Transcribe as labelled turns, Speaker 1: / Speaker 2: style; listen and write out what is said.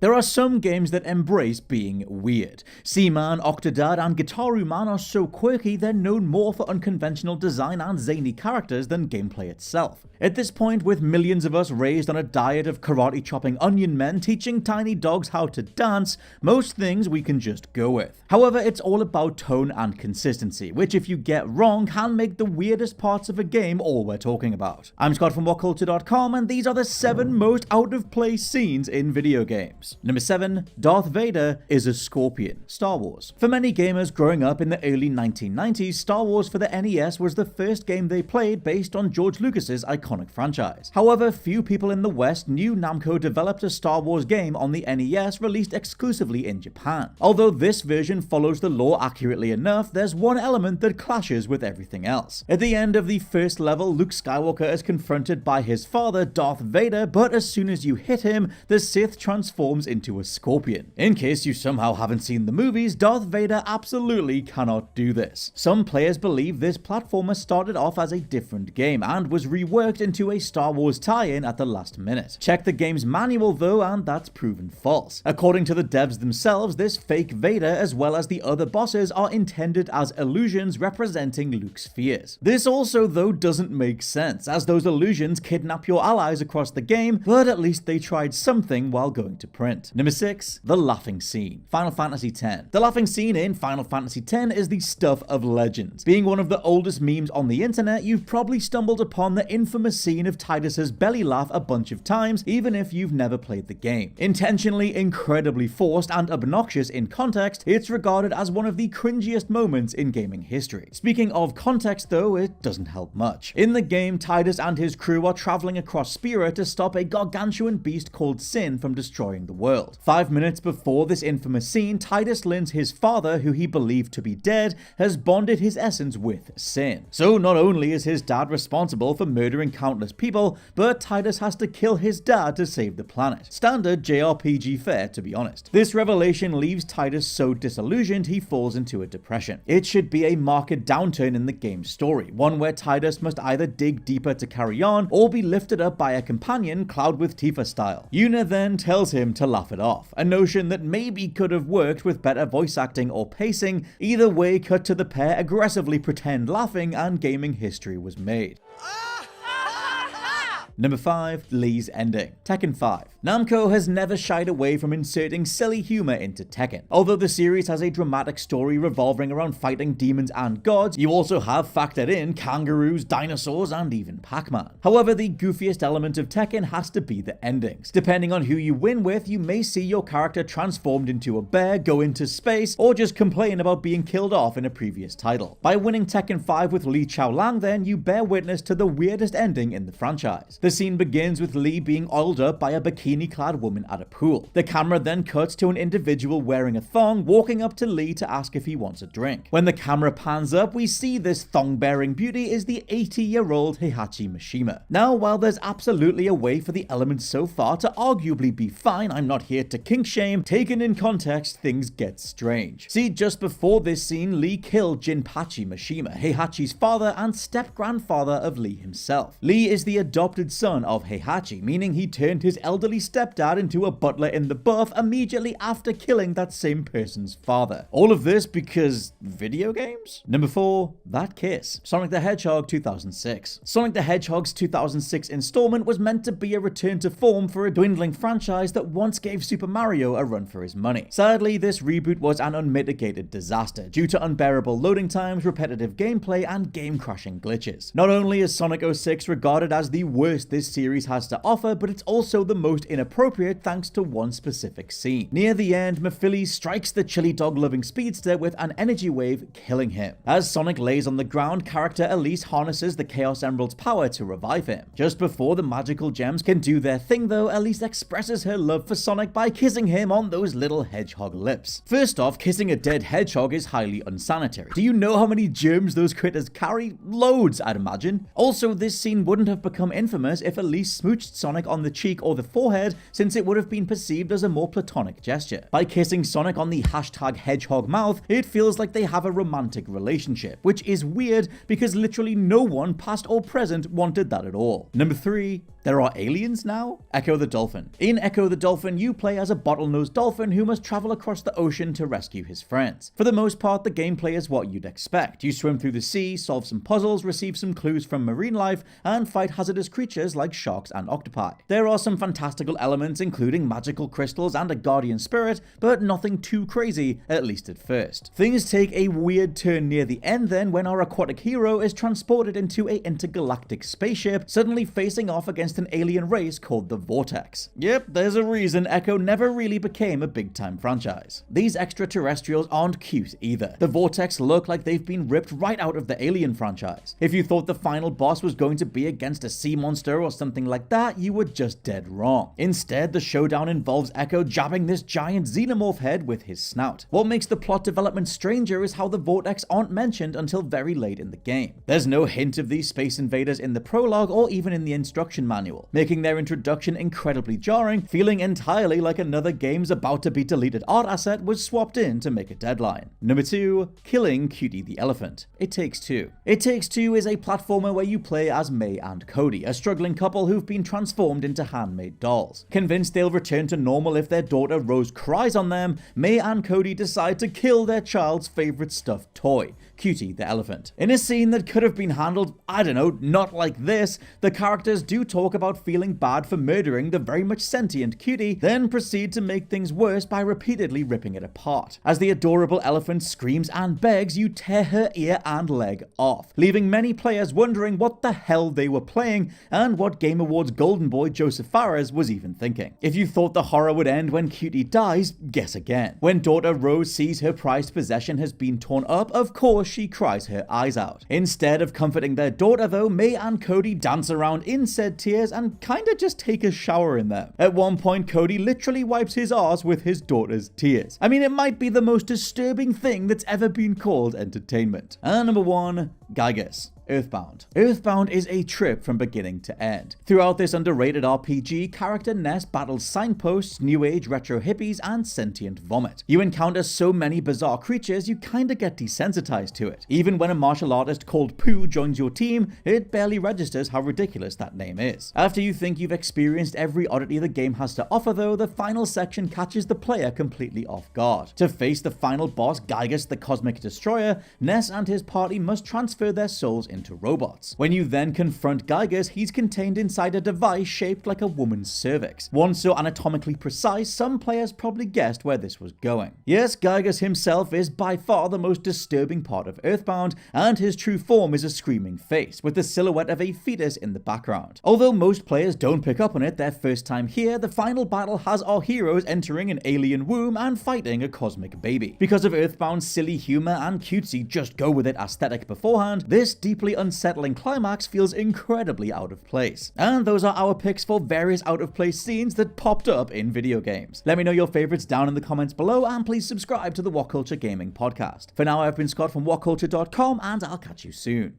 Speaker 1: There are some games that embrace being weird. Seaman, Octodad, and Gitaru Man are so quirky they're known more for unconventional design and zany characters than gameplay itself. At this point, with millions of us raised on a diet of karate-chopping onion men teaching tiny dogs how to dance, most things we can just go with. However, it's all about tone and consistency, which if you get wrong can make the weirdest parts of a game all we're talking about. I'm Scott from WhatCulture.com, and these are the 7 most out-of-place scenes in video games. Number 7. Darth Vader is a scorpion. Star Wars. For many gamers growing up in the early 1990s, Star Wars for the NES was the first game they played based on George Lucas's iconic franchise. However, few people in the West knew Namco developed a Star Wars game on the NES released exclusively in Japan. Although this version follows the lore accurately enough, there's one element that clashes with everything else. At the end of the first level, Luke Skywalker is confronted by his father, Darth Vader, but as soon as you hit him, the Sith transforms into a scorpion. In case you somehow haven't seen the movies, Darth Vader absolutely cannot do this. Some players believe this platformer started off as a different game and was reworked into a Star Wars tie-in at the last minute. Check the game's manual though, and that's proven false. According to the devs themselves, this fake Vader as well as the other bosses are intended as illusions representing Luke's fears. This also though doesn't make sense, as those illusions kidnap your allies across the game, but at least they tried something while going to print. Number 6. The laughing scene. Final Fantasy X. The laughing scene in Final Fantasy X is the stuff of legends. Being one of the oldest memes on the internet, you've probably stumbled upon the infamous scene of Tidus's belly laugh a bunch of times, even if you've never played the game. Intentionally incredibly forced and obnoxious in context, it's regarded as one of the cringiest moments in gaming history. Speaking of context though, it doesn't help much. In the game, Tidus and his crew are traveling across Spira to stop a gargantuan beast called Sin from destroying the world. 5 minutes before this infamous scene, Tidus learns his father, who he believed to be dead, has bonded his essence with Sin. So not only is his dad responsible for murdering countless people, but Tidus has to kill his dad to save the planet. Standard JRPG fare, to be honest. This revelation leaves Tidus so disillusioned he falls into a depression. It should be a marked downturn in the game's story, one where Tidus must either dig deeper to carry on or be lifted up by a companion, Cloud with Tifa style. Yuna then tells him to laugh it off, a notion that maybe could have worked with better voice acting or pacing. Either way, cut to the pair aggressively pretend laughing and gaming history was made. Number 5. Lee's ending. Tekken 5. Namco has never shied away from inserting silly humor into Tekken. Although the series has a dramatic story revolving around fighting demons and gods, you also have factored in kangaroos, dinosaurs, and even Pac-Man. However, the goofiest element of Tekken has to be the endings. Depending on who you win with, you may see your character transformed into a bear, go into space, or just complain about being killed off in a previous title. By winning Tekken 5 with Lee Chao Lang then, you bear witness to the weirdest ending in the franchise. The scene begins with Lee being oiled up by a bikini-clad woman at a pool. The camera then cuts to an individual wearing a thong walking up to Lee to ask if he wants a drink. When the camera pans up, we see this thong-bearing beauty is the 80-year-old Heihachi Mishima. Now, while there's absolutely a way for the elements so far to arguably be fine, I'm not here to kink shame, taken in context, things get strange. See, just before this scene, Lee killed Jinpachi Mishima, Heihachi's father and step-grandfather of Lee himself. Lee is the adopted son of Heihachi, meaning he turned his elderly stepdad into a butler in the buff immediately after killing that same person's father. All of this because video games? Number 4. That Kiss. Sonic the Hedgehog 2006. Sonic the Hedgehog's 2006 installment was meant to be a return to form for a dwindling franchise that once gave Super Mario a run for his money. Sadly, this reboot was an unmitigated disaster due to unbearable loading times, repetitive gameplay, and game-crashing glitches. Not only is Sonic 06 regarded as the worst this series has to offer, but it's also the most inappropriate thanks to one specific scene. Near the end, Mephiles strikes the chili dog-loving speedster with an energy wave, killing him. As Sonic lays on the ground, character Elise harnesses the Chaos Emerald's power to revive him. Just before the magical gems can do their thing though, Elise expresses her love for Sonic by kissing him on those little hedgehog lips. First off, kissing a dead hedgehog is highly unsanitary. Do you know how many germs those critters carry? Loads, I'd imagine. Also, this scene wouldn't have become infamous if Elise smooched Sonic on the cheek or the forehead, since it would have been perceived as a more platonic gesture. By kissing Sonic on the #hedgehog mouth, it feels like they have a romantic relationship, which is weird because literally no one, past or present, wanted that at all. Number 3. There are aliens now? Echo the Dolphin. In Echo the Dolphin, you play as a bottlenose dolphin who must travel across the ocean to rescue his friends. For the most part, the gameplay is what you'd expect. You swim through the sea, solve some puzzles, receive some clues from marine life, and fight hazardous creatures like sharks and octopi. There are some fantastical elements, including magical crystals and a guardian spirit, but nothing too crazy, at least at first. Things take a weird turn near the end then, when our aquatic hero is transported into an intergalactic spaceship, suddenly facing off against an alien race called the Vortex. Yep, there's a reason Echo never really became a big-time franchise. These extraterrestrials aren't cute either. The Vortex look like they've been ripped right out of the Alien franchise. If you thought the final boss was going to be against a sea monster or something like that, you were just dead wrong. Instead, the showdown involves Echo jabbing this giant xenomorph head with his snout. What makes the plot development stranger is how the Vortex aren't mentioned until very late in the game. There's no hint of these space invaders in the prologue or even in the instruction manual, making their introduction incredibly jarring, feeling entirely like another game's about to be deleted art asset was swapped in to make a deadline. Number 2, Killing Cutie the Elephant. It Takes Two. It Takes Two is a platformer where you play as May and Cody, a struggling couple who've been transformed into handmade dolls. Convinced they'll return to normal if their daughter Rose cries on them, May and Cody decide to kill their child's favorite stuffed toy, Cutie the Elephant. In a scene that could have been handled, I don't know, not like this, the characters do talk about feeling bad for murdering the very much sentient Cutie, then proceed to make things worse by repeatedly ripping it apart. As the adorable elephant screams and begs, you tear her ear and leg off, leaving many players wondering what the hell they were playing and what Game Awards golden boy Joseph Fares was even thinking. If you thought the horror would end when Cutie dies, guess again. When daughter Rose sees her prized possession has been torn up, of course she cries her eyes out. Instead of comforting their daughter though, May and Cody dance around in said tears and kinda just take a shower in them. At one point, Cody literally wipes his arse with his daughter's tears. I mean, it might be the most disturbing thing that's ever been called entertainment. And number 1, Gygus. Earthbound. Earthbound is a trip from beginning to end. Throughout this underrated RPG, character Ness battles signposts, new age retro hippies, and sentient vomit. You encounter so many bizarre creatures, you kinda get desensitized to it. Even when a martial artist called Pooh joins your team, it barely registers how ridiculous that name is. After you think you've experienced every oddity the game has to offer though, the final section catches the player completely off guard. To face the final boss, Gygus the Cosmic Destroyer, Ness and his party must transfer their souls into robots. When you then confront Gygus, he's contained inside a device shaped like a woman's cervix. One so anatomically precise, some players probably guessed where this was going. Yes, Gygus himself is by far the most disturbing part of Earthbound, and his true form is a screaming face, with the silhouette of a fetus in the background. Although most players don't pick up on it their first time here, the final battle has our heroes entering an alien womb and fighting a cosmic baby. Because of Earthbound's silly humor and cutesy just go with it aesthetic beforehand, this deeply unsettling climax feels incredibly out of place. And those are our picks for various out of place scenes that popped up in video games. Let me know your favorites down in the comments below, and please subscribe to the What Culture Gaming podcast. For now, I've been Scott from whatculture.com, and I'll catch you soon.